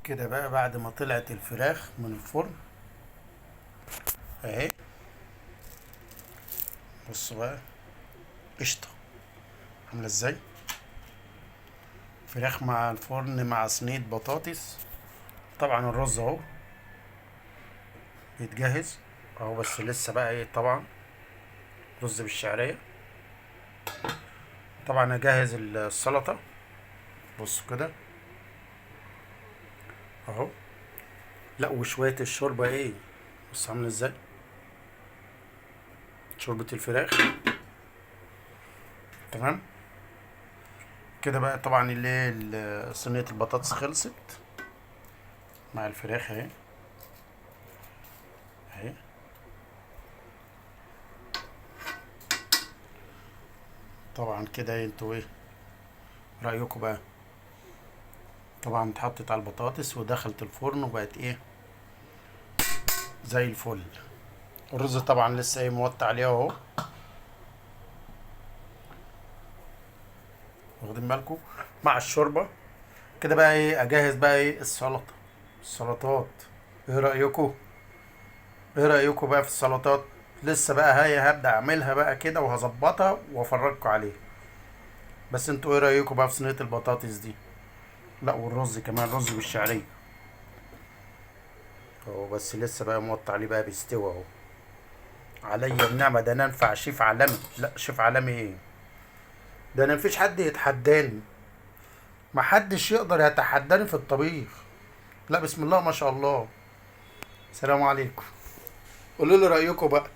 كده بقى بعد ما طلعت الفراخ من الفرن اهي. بص بقى قشطة عاملة ازاي، فراخ مع الفرن مع صينية بطاطس. طبعا الرز اهو بيتجهز اهو، بس لسه بقى ايه، طبعا رز بالشعرية. طبعا اجهز السلطة. بصوا كده اهو. لا وشوية الشوربة ايه، بص عاملة ازاي، شوربة الفراخ. تمام كده بقى. طبعا صينية البطاطس خلصت مع الفراخ اهي اهي. طبعا كده انتوا ايه رأيكم بقى؟ طبعا اتحطت على البطاطس ودخلت الفرن وبقت ايه، زي الفل. الرز طبعا لسه ايه موطي عليه اهو، واخدين بالكم، مع الشوربه. كده بقى ايه اجهز بقى ايه السلطه، السلطات. ايه رايكم؟ ايه رايكم بقى في السلطات؟ لسه بقى هي هبدا اعملها بقى كده وهظبطها وافرجكم عليها. بس انتوا ايه رايكم بقى في صينيه البطاطس دي؟ لا والرز كمان، رز بالشعريه اهو، بس لسه بقى موطي عليه بقى بيستوي اهو. عليا النعمه، ده انا انفع شيف عالمي. لا شيف عالمي ايه، ده انا مفيش حد يتحداني، محدش يقدر يتحداني في الطبيخ. لا بسم الله ما شاء الله. سلام عليكم. قولوا لي رأيكم بقى.